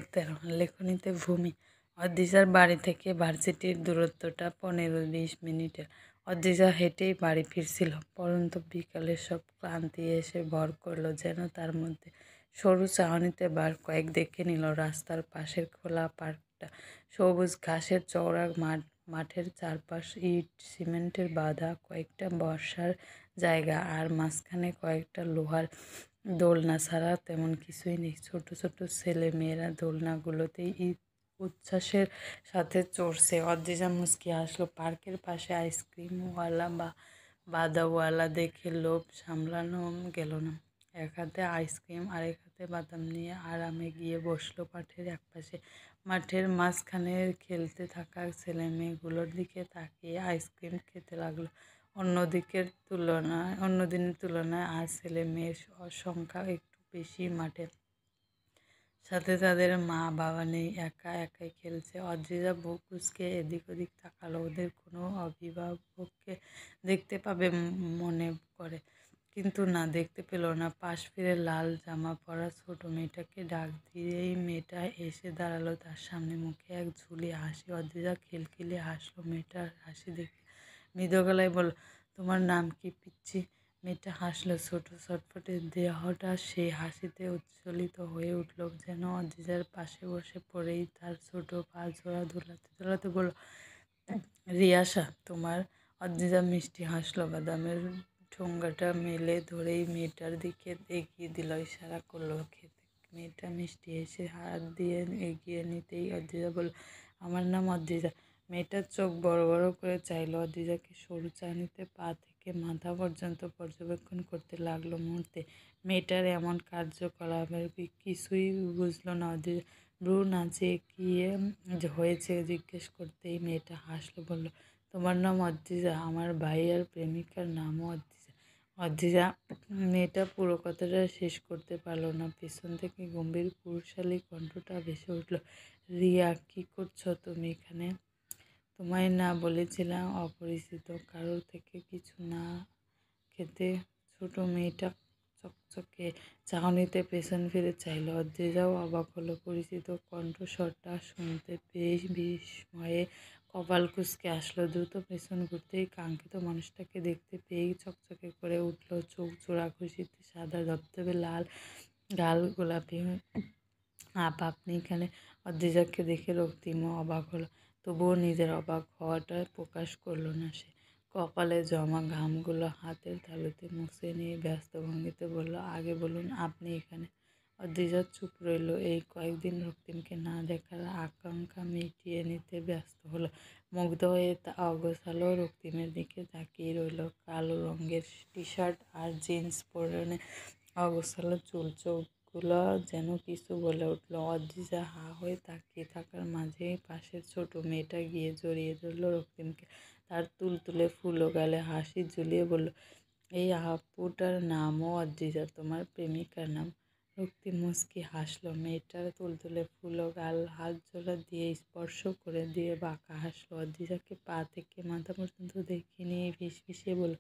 13 লেখনীতে ভূমি। অদ্রিজার বাড়ি থেকে ভার্সিটির দূরত্বটা 15-20 মিনিটের। অদ্রিজা হেঁটেই বাড়ি ফিরছিল, পরন্তু বিকালের সব ক্লান্তি এসে ভর করল যেন তার মধ্যে। সরু চাহনিতে বার কয়েক দেখে নিল রাস্তার পাশের খোলা পার্কটা, সবুজ ঘাসের চওড়া মাঠের চারপাশ ইট সিমেন্টের বাঁধা কয়েকটা বসার জায়গা, আর মাঝখানে কয়েকটা লোহার দোলনা ছাড়া তেমন কিছুই নেই। ছোট ছোট ছেলে মেয়েরা দোলনাগুলোতেই উচ্ছ্বাসের সাথে চড়ছে। অদ্রিজা মুচকি হাসলো। পার্কের পাশে আইসক্রিমওয়ালা বা বাদাওয়ালা দেখে লোভ সামলানো গেল না। এক হাতে আইসক্রিম আরেক হাতে বাদাম নিয়ে আরামে গিয়ে বসলো মাঠের একপাশে। মাঠের মাঝখানে খেলতে থাকা ছেলে মেয়েগুলোর দিকে তাকিয়ে আইসক্রিম খেতে লাগলো। অন্য দিনের তুলনায় আজ ছেলে মেয়ের সংখ্যা একটু বেশি মাঠে। সাথে তাদের মা বাবা নেই, একা একাই খেলছে। অদ্রিজা বুক কুঁচকে এদিক ওদিক তাকালো। ওদের কোনো অভিভাবককে দেখতে পাবে মনে করে, কিন্তু না, দেখতে পেল না। পাশ ফিরে লাল জামা পরা ছোট মেয়েটাকে ডাক দিয়েই মেয়েটা এসে দাঁড়ালো তার সামনে, মুখে এক ঝুলি হাসি। অদ্রিজা খিলখিলিয়ে হাসলো মেয়েটার হাসি দেখে। মৃদু গলায় বলল, তোমার নাম কি পিচ্চি? মেয়েটা হাসলো। ছোট ছটফটে দেহটা সেই হাসিতে উজ্জ্বলিত হয়ে উঠল, যেন অদ্রিজার পাশে বসে পড়েই তার ছোট পা জোড়া দোলাতে দোলাতে বলল, রিয়াসা তোমার। অদ্রিজা মিষ্টি হাসলো, বাদামের ঠোঙ্গাটা মেলে ধরেই মেয়েটার দিকে এগিয়ে দিল, ইশারা করলো খেতে। মেয়েটা মিষ্টি হেসে হাত দিয়ে এগিয়ে নিতেই অদ্রিজা বলল, আমার নাম অদ্রিজা। মেয়েটার চোখ বড় বড় করে চাইল অদ্রিজাকে। সরু চাহনিতে পা থেকে মাথা পর্যন্ত পর্যবেক্ষণ করতে লাগলো মুহূর্তে। মেয়েটার এমন কার্যকলাপের কিছুই বুঝল না অদ্রিজা। ভ্রু নাচিয়ে কি হয়েছে জিজ্ঞেস করতেই মেয়েটা হাসলো, বলল, তোমার নাম অদ্রিজা? আমার ভাইয়ার প্রেমিকার নামও অদ্রিজা। অদ্রিজা মেয়েটা পুরো কথাটা শেষ করতে পারল না। পেছন থেকে গম্ভীর পুরুষালী কণ্ঠটা ভেসে উঠল, রিয়া, কি করছো তুমি এখানে? তোমায় না বলেছিলাম অপরিচিত কারোর থেকে কিছু না খেতে? ছোট মেয়েটা চকচকে চাহনিতে পেছন ফিরে চাইল। অদ্রিজাও অবাক হলো। পরিচিত কণ্ঠস্বরটা শুনতে পেয়ে বিস্ময়ে কপাল কুঁচকে আসলো। দ্রুত পেছন ঘুরতেই কাঙ্ক্ষিত মানুষটাকে দেখতে পেয়েই চকচকে করে উঠল চোখ জোড়া। খুশিতে সাদা ধবধবে লাল গাল গোলাপি আপনি এখানে? অদ্রিজাকে দেখে রক্তিমও অবাক হলো, তবুও নিজের অবাক হওয়াটা প্রকাশ করল না সে। কপালে জমা ঘামগুলো হাতের তালুতে মুছে নিয়ে ব্যস্ত ভঙ্গিতে বলল, আগে বলুন আপনি এখানে। অদ্রিজা চুপ রইল। এই কয়েকদিন রক্তিমকে না দেখার আকাঙ্ক্ষা মিটিয়ে নিতে ব্যস্ত হলো। মুগ্ধ হয়ে অগোছালো রক্তিমের দিকে তাকিয়ে রইল। কালো রঙের টি-শার্ট আর জিন্স পরনে অগোছালো চুল। চোখগুলো যেন কিছু বলে উঠল। অদ্রিজা হা হয়ে তাকিয়ে থাকার মাঝেই পাশের ছোট মেয়েটা গিয়ে জড়িয়ে ধরল রক্তিমকে। তার তুলতুলে ফুলো গালে হাসি ঝুলিয়ে বলল, এই আপুটার নামও অদ্রিজা, তোমার প্রেমিকার নাম? রক্তিম মুচকি হাসলো। মেয়েটার তুলতুলে ফুলো গাল হাত জোড়া দিয়ে স্পর্শ করে দিয়ে বাঁকা হাসলো। অদ্রিজাকে পা থেকে মাথা পর্যন্ত দেখে নিয়ে ফিসফিসিয়ে বলল,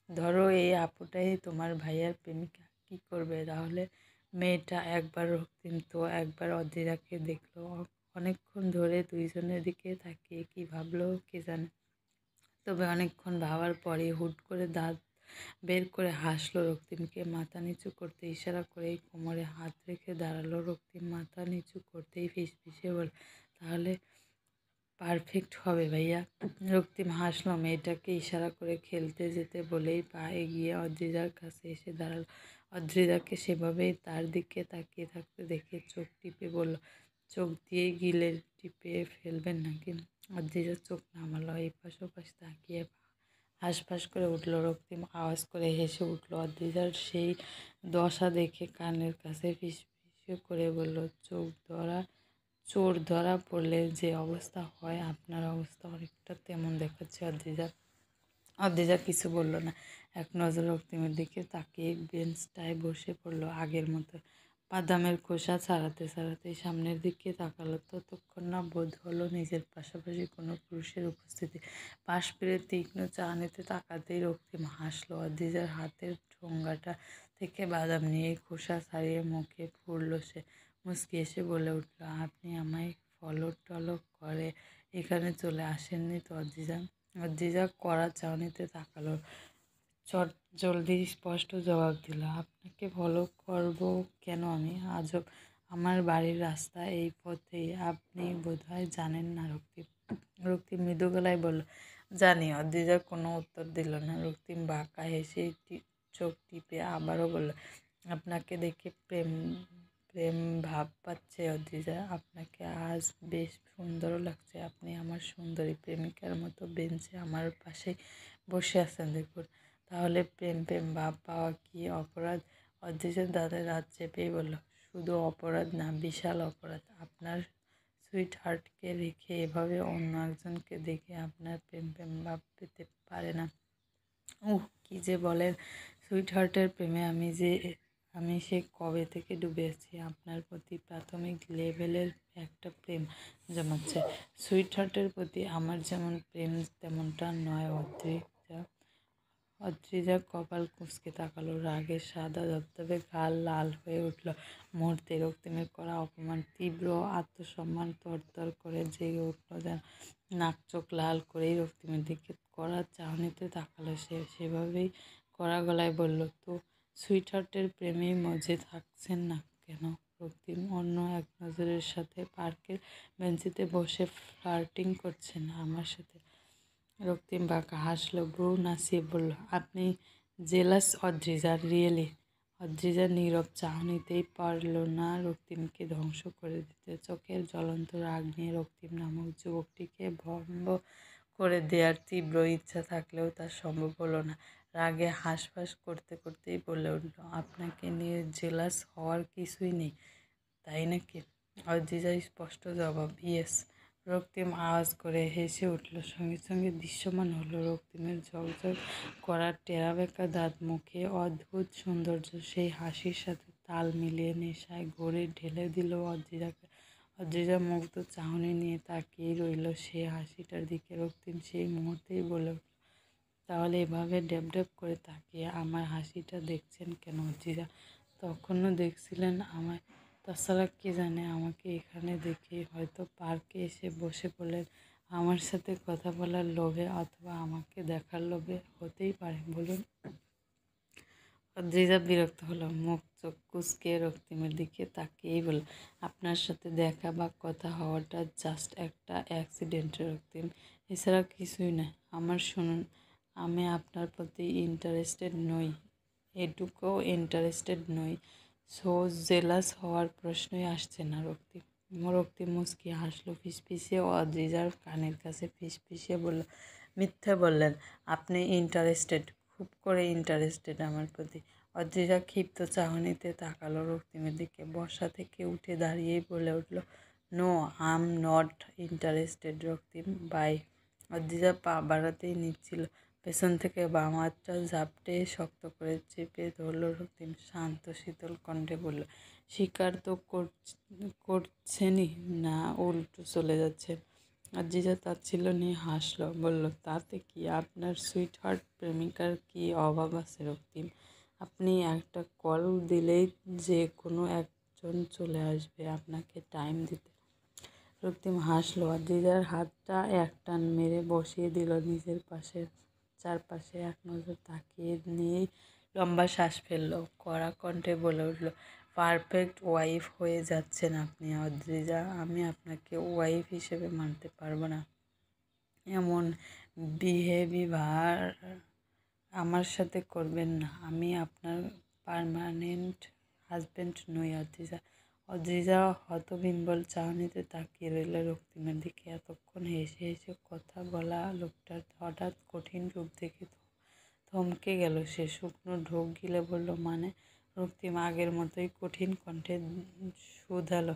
ধরো এই আপুটাই তোমার ভাইয়ার প্রেমিকা, কি করবে তাহলে? মেয়েটা একবার রক্তিম তো একবার অদ্রিজাকে দেখলো। অনেকক্ষণ ধরে দুইজনের দিকে তাকিয়ে কি ভাবলো কে জানে। তবে অনেকক্ষণ ভাবার পরে হুট করে দাঁত বের করে হাসলো। রক্তিমকে মাথা নিচু করতে ইশারা করেই কোমরে হাত রেখে দাঁড়ালো। রক্তিম মাথা নিচু করতেই ফিসফিসিয়ে বলল, তাহলে পারফেক্ট হবে ভাইয়া। রক্তিম হাসলো। মেয়েটাকে ইশারা করে খেলতে যেতে বলেই পা এগিয়ে অদ্রিজার কাছে এসে দাঁড়ালো। অদ্রিজাকে সেভাবেই তার দিকে তাকিয়ে থাকতে দেখে চোখ টিপে বলল, চোখ দিয়ে গিলে টিপে ফেলবেন নাকি? অদ্রিজা চোখ নামালো। এপাশ ওপাশ তাকিয়ে হাঁসফাঁস করে উঠল। রক্তিম আওয়াজ করে হেসে উঠল। অদ্রিজার সেই দশা দেখে কানের কাছে ফিসফিস করে বলল, চোর ধরা পড়লে যে অবস্থা হয়, আপনার অবস্থা অনেকটা তেমন দেখাচ্ছে। অদ্রিজা কিছু বলল না। এক নজর রক্তিমের দিকে তাকিয়ে বেঞ্চটায় বসে পড়ল আগের মতো। বাদামের খোসা ছাড়াতে ছাড়াতেই সামনের দিকে তাকালো। ততক্ষণ না বোধ হলো নিজের পাশাপাশি কোনো পুরুষের উপস্থিতি। পাশ ফিরে তীক্ষ্ণ চাহনিতে তাকাতেই রক্তিম হাসলো। অদ্রিজার হাতের ঠোঙ্গাটা থেকে বাদাম নিয়ে খোসা ছাড়িয়ে মুখে পুরল সে। মুচকি এসে বলে উঠল, আপনি আমায় ফলো টলো করে এখানে চলে আসেননি তো অদ্রিজা? অদ্রিজা কড়া চাউনিতে তাকালো। চট জলদি স্পষ্ট জবাব দিল, আপনাকে ফলো করব কেন আমি? আজব, আমার বাড়ির রাস্তা এই পথেই, আপনি বোধহয় জানেন না। রক্তিম মৃদু গলায় বলল, জানি। অদ্রিজা কোনো উত্তর দিল না। রক্তিম বাঁকা হেসে চোখ টিপে আবারও বলল, আপনাকে দেখে প্রেম প্রেম ভাব পাচ্ছে অদ্রিজা। আপনাকে আজ বেশ সুন্দরও লাগছে। আপনি আমার সুন্দরী প্রেমিকার মতো বেঞ্চে আমার পাশেই বসে আছেন দেখুন। তাহলে প্রেম প্রেম ভাব পাওয়া কি অপরাধ? অদ্রিজা দাদার রাত চেপেই বলল, শুধু অপরাধ না, বিশাল অপরাধ। আপনার সুইট হার্টকে রেখে এভাবে অন্য একজনকে দেখে আপনার প্রেম প্রেম ভাব পেতে পারে না। কি যে বলেন! সুইট হার্টের প্রেমে আমি সে কবে থেকে ডুবে আছি। আপনার প্রতি প্রাথমিক লেভেলের একটা প্রেম জমাচ্ছে। সুইট হার্টের প্রতি আমার যেমন প্রেম তেমনটা নয় অদ্রিজা। অদ্রিজা কপাল কুঁচকে তাকালো। রাগে সাদা ধবধবে গাল লাল হয়ে উঠল মুহূর্তে। রক্তিমের করা অপমান, তীব্র আত্মসম্মান তরতর করে জেগে উঠল যেন। নাক চোখ লাল করেই রক্তিমের দিকে কড়া চাহনিতে তাকালো সে। সেভাবেই কড়া গলায় বলল, তো সুইটহার্টের প্রেমেই মজে থাকছেন না কেন? রক্তিম অন্য এক নজরের সাথে পার্কের বেঞ্চিতে বসে ফ্লার্টিং করছেন আমার সাথে। রক্তিম বাঁকা হাসল, ভ্রু নাচিয়ে বলল, আপনি জেলাস অদ্রিজা, রিয়েলি? অদ্রিজা নীরব, চাহনিতেই পারল না রক্তিমকে ধ্বংস করে দিতে। চোখের জ্বলন্ত রাগ নিয়ে রক্তিম নামক যুবকটিকে ভম্ব করে দেওয়ার তীব্র ইচ্ছা থাকলেও তা সম্ভব হলো না। রাগে হাঁসফাঁস করতে করতেই বলে উঠল, আপনাকে নিয়ে জেলাস হওয়ার কিছুই নেই, তাই নাকি? অদ্রিজার স্পষ্ট জবাব, ইয়েস। রক্তিম আওয়াজ করে হেসে উঠল। সঙ্গে সঙ্গে দৃশ্যমান হলো রক্তিমের ঝকঝক করা টেরাবেঁকা দাঁত, মুখে অদ্ভুত সৌন্দর্য। সেই হাসির সাথে তাল মিলিয়ে নেশায় ঘোরে ঢেলে দিল অদ্রিজাকে। অদ্রিজা মুগ্ধ চাহনি নিয়ে তাকিয়েই রইল সেই হাসিটার দিকে। রক্তিম সেই মুহূর্তেই বলে উঠল, তাহলে এভাবে ড্যাব ড্যাব করে তাকিয়ে আমার হাসিটা দেখছেন কেন অদ্রিজা? তখনও দেখছিলেন আমায়? তাছাড়া কে জানে, আমাকে এখানে দেখে হয়তো পার্কে এসে বসে পড়লেন আমার সাথে কথা বলার লোভে, অথবা আমাকে দেখার লোভে। হতেই পারে, বলুন। অদ্রিজা বিরক্ত হলো। মুখ চোখ কুঁচকে রক্তিমের দিকে তাকিয়েই বলল, আপনার সাথে দেখা বা কথা হওয়াটা জাস্ট একটা অ্যাক্সিডেন্ট রক্তিম, এছাড়া কিছুই না। আমার শুনুন, আমি আপনার প্রতি ইন্টারেস্টেড নই, এটুকুও ইন্টারেস্টেড নই। সো জেলাস হওয়ার প্রশ্নই আসছে না। রক্তিম মুচকি হাসলো ফিসফিসিয়ে অদ্রিজার কানের কাছে ফিসফিসিয়ে বলল, মিথ্যে বললেন, আপনি ইন্টারেস্টেড, খুব করে ইন্টারেস্টেড আমার প্রতি। অদ্রিজা ক্ষিপ্ত চাহনিতে তাকালো রক্তিমের দিকে। বসা থেকে উঠে দাঁড়িয়েই বলে উঠল, no, I am not interested Raktim, bye. Adrija পা বাড়াতেই নিচ্ছিল, পেছন থেকে বাম হাতটা ঝাপটে শক্ত করে চেপে ধরল রক্তিম। শান্ত শীতল কণ্ঠে বলল, স্বীকার তো করছেনই না, উল্টো চলে যাচ্ছেন? অদ্রিজা তাচ্ছিল্য নিয়ে হাসল, বলল, তাতে কি? আপনার সুইট হার্ট প্রেমিকার কি অভাব আছে রক্তিম? আপনি একটা কল দিলেই যে কোনো একজন চলে আসবে আপনাকে টাইম দিতে। রক্তিম হাসল। অদ্রিজার হাতটা একটান মেরে বসিয়ে দিল নিজের পাশে। চারপাশে এক নজর তাকিয়ে নিয়েই লম্বা শ্বাস ফেলল। কড়া কণ্ঠে বলে উঠল, পারফেক্ট ওয়াইফ হয়ে যাচ্ছেন আপনি অদ্রিজা। আমি আপনাকে ওয়াইফ হিসেবে মানতে পারবো না। এমন বিহেভিয়ার আমার সাথে করবেন না। আমি আপনার পার্মানেন্ট হাজব্যান্ড নই অদ্রিজা। অদ্রিজা হতবিহ্বল চাহনিতে তাকিয়ে রইল রক্তিমের দিকে। এতক্ষণ হেসে হেসে কথা বলা লোকটার হঠাৎ কঠিন রূপ দেখে থমকে গেল সে। শুকনো ঢোক গিলে বলল, মানে? রক্তিম আগের মতোই কঠিন কণ্ঠে শুধালো,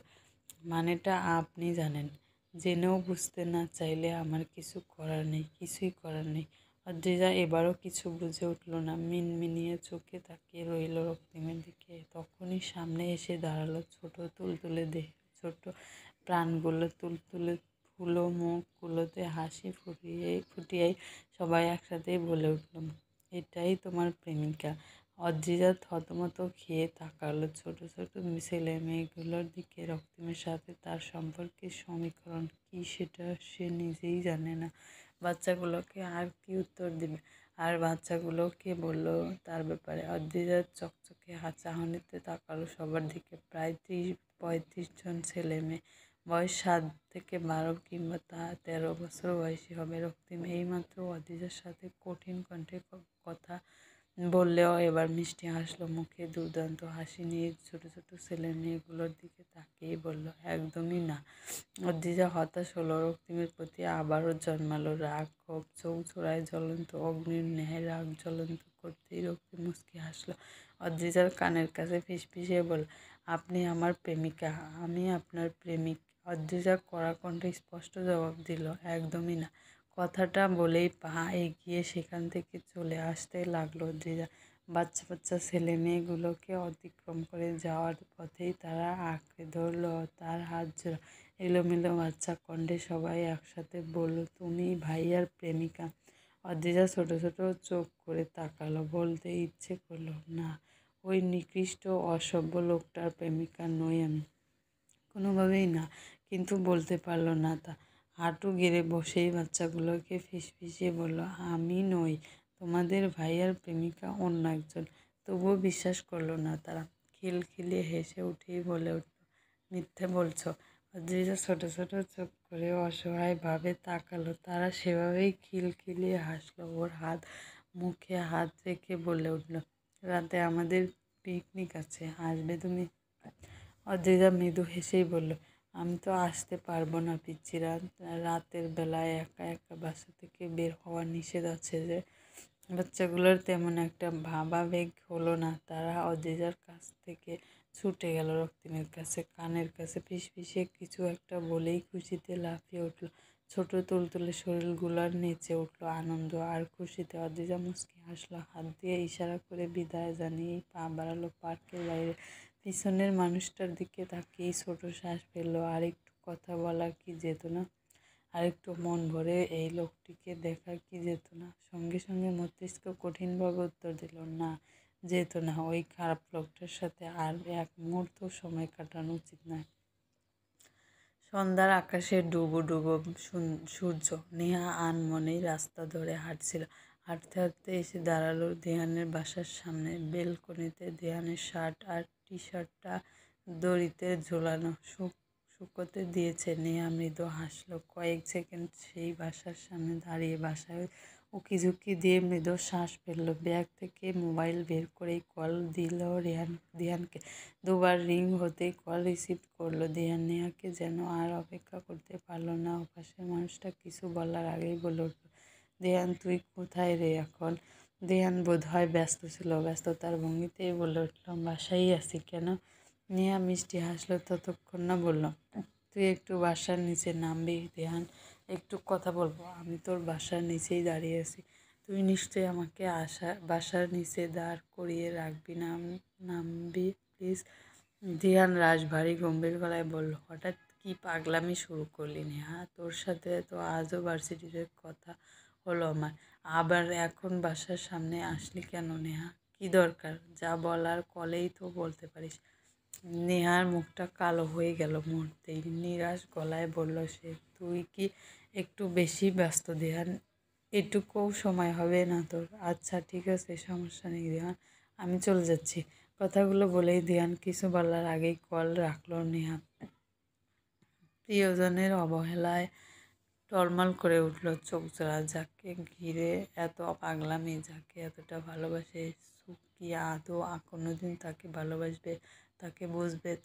মানেটা আপনি জানেন। জেনেও বুঝতে না চাইলে আমার কিছু করার নেই, কিছুই করার নেই। অদ্রিজা এবারও কিছু বুঝে উঠল না। মিনমিনিয়ে চোখে তাকিয়ে রইল রক্তিমের দিকে। তখনই সামনে এসে দাঁড়ালো ছোট তুলতুলে দেহ, ছোট প্রাণগুলো তুলতুলে ফুলো মুখগুলোতে হাসি ফুটিয়েই সবাই একসাথেই বলে উঠল, এটাই তোমার প্রেমিকা? অদ্রিজা থতমত খেয়ে তাকালো ছোট ছোট ছেলে মেয়েগুলোর দিকে। রক্তিমের সাথে তার সম্পর্কের সমীকরণ কী সেটা সে নিজেই জানে না। বাচ্চাগুলোকে আর কি উত্তর দেবে? আর বাচ্চাগুলোকে বলল তার ব্যাপারে। অদ্রিজার চকচকে চাহনিতে তাকালো সবার দিকে। প্রায় 30-35 জন ছেলে মেয়ে, বয়স 7 থেকে 12 কিংবা 13 বছর বয়সী হবে। রক্তিম এইমাত্র অদ্রিজার সাথে কঠিন কণ্ঠে কথা বললেও এবার মিষ্টি হাসলো মুখে, দুর্দান্ত হাসি নিয়ে ছোট ছোট ছেলে মেয়েগুলোর দিকে তাকিয়ে বলল, একদমই না। অদ্রিজা হতাশ হলো। রক্তিমের প্রতি আবারও জন্মালো রাগ, ক্ষোভ। চোখ জোড়ায় জ্বলন্ত অগ্নির ন্যায় রাগ জ্বলন্ত করতেই রক্তিম মুচকি হাসলো। অদ্রিজার কানের কাছে ফিসফিসিয়ে বলল, আপনি আমার প্রেমিকা, আমি আপনার প্রেমিক। অদ্রিজা কড়া কণ্ঠে স্পষ্ট জবাব দিল, একদমই না। কথাটা বলেই পা এগিয়ে সেখান থেকে চলে আসতে লাগলো অদ্রিজা। বাচ্চা বাচ্চা ছেলে মেয়েগুলোকে অতিক্রম করে যাওয়ার পথেই তারা আঁকড়ে ধরল তার হাত জোড়া। এলোমেলো বাচ্চা কণ্ঠে সবাই একসাথে বলল, তুমি ভাইয়ার প্রেমিকা? অদ্রিজা ছোট ছোট চোখ করে তাকালো। বলতে ইচ্ছে করলো, না, ওই নিকৃষ্ট অসভ্য লোকটার প্রেমিকা নই আমি, কোনোভাবেই না। কিন্তু বলতে পারল না তা। হাঁটু গেড়ে বসেই বাচ্চাগুলোকে ফিসফিসিয়ে বলল, আমি নই তোমাদের ভাইয়ার প্রেমিকা, অন্য একজন। তবুও বিশ্বাস করল না তারা। খিলখিলিয়ে হেসে উঠেই বলে উঠল, মিথ্যে বলছ? অদ্রিজা ছোট ছোট চোখ করে অসহায়ভাবে তাকালো। তারা সেভাবেই খিলখিলিয়ে হাসলো। ওর মুখে হাত রেখে বলে উঠল, রাতে আমাদের পিকনিক আছে, আসবে তুমি? অদ্রিজা মৃদু হেসেই বলল, আমি তো আসতে পারবো না পিচ্চিরা, রাতের বেলায় একা একা বাসা থেকে বের হওয়া নিষেধ আছে যে। বাচ্চাগুলোর তেমন একটা ভাবাবেগ হলো না। তারা অদ্রিজার কাছ থেকে ছুটে গেল রক্তিমের কাছে। কানের কাছে ফিসফিসিয়ে কিছু একটা বলেই খুশিতে লাফিয়ে উঠল। ছোট তুলতুলে শরীরগুলোর নেচে উঠল আনন্দ আর খুশিতে। অদ্রিজা মুচকি হাসলো, হাত দিয়ে ইশারা করে বিদায় জানিয়েই পা বাড়ালো পার্কের বাইরে। পিছনের মানুষটার দিকে তাকিয়েই ছোট শ্বাস ফেললো। আরেকটু কথা বলা কি যেত না? আরেকটু মন ভরে এই লোকটিকে দেখা কি যেত না? সঙ্গে সঙ্গে মস্তিষ্ক কঠিনভাবে উত্তর দিল, না, যেত না। ওই খারাপ লোকটার সাথে আর এক মুহূর্ত সময় কাটানো উচিত নয়। সন্ধ্যার আকাশে ডুবো ডুবো সূর্য। নেহা আনমনেই রাস্তা ধরে হাঁটছিল। হাঁটতে হাঁটতে এসে দাঁড়ালো দেহানের বাসার সামনে। বেলকনিতে দেহানের শার্ট আর টি-শার্টটা দড়িতে ঝোলানো, শুকোতে দিয়েছে। নেহা মৃদু হাসলো। কয়েক সেকেন্ড সেই বাসার সামনে দাঁড়িয়ে বাসায় উকিঝুঁকি দিয়ে মৃদু শ্বাস ফেলল। ব্যাগ থেকে মোবাইল বের করেই কল দিল দিহানকে। দুবার রিং হতেই কল রিসিভ করলো দিহান। নেহাকে যেন আর অপেক্ষা করতে পারল না। ওপাশের মানুষটা কিছু বলার আগেই বলে উঠল, দেহান, তুই কোথায় রে এখন? দেহান বোধহয় ব্যস্ত ছিল। ব্যস্ততার ভঙ্গিতেই বলে উঠল, বাসায়ই আছি। কেন? নেহা মিষ্টি হাসলো। ততক্ষণ না বলল, তুই একটু বাসার নিচে নামবি দেহান, একটু কথা বলবো। আমি তোর বাসার নিচেই দাঁড়িয়ে আছি। তুই নিশ্চয়ই আমাকে বাসার নিচে দাঁড় করিয়ে রাখবি না, নামবি প্লিজ। দিহান রাশভারী গম্ভীর গলায় বলল, হঠাৎ কি পাগলামি শুরু করলি নেহা? তোর সাথে তো আজও ভার্সিটিতে কথা হলো আমার, আবার এখন বাসার সামনে আসলি কেন নেহা? কি দরকার? যা বলার কলেই তো বলতে পারিস। নেহার মুখটা কালো হয়ে গেল মুহূর্তেই। নিরাশ গলায় বলল সে, তুই কি একটু বেশি ব্যস্ত দেহান? এটুকুও সময় হবে না তোর? আচ্ছা ঠিক আছে, সমস্যা নেই দেহান, আমি চলে যাচ্ছি। কথাগুলো বলেই দেহান কিছু বলার আগেই কল রাখলো নেহা। প্রিয়জনের অবহেলায় টলমল করে উঠল চোখজোড়া। যাকে ঘিরে এত পাগলামি, যাকে এতটা ভালোবাসে, সু কি আদৌ কোনোদিন তাকে ভালোবাসবে, তাকে বুঝবে?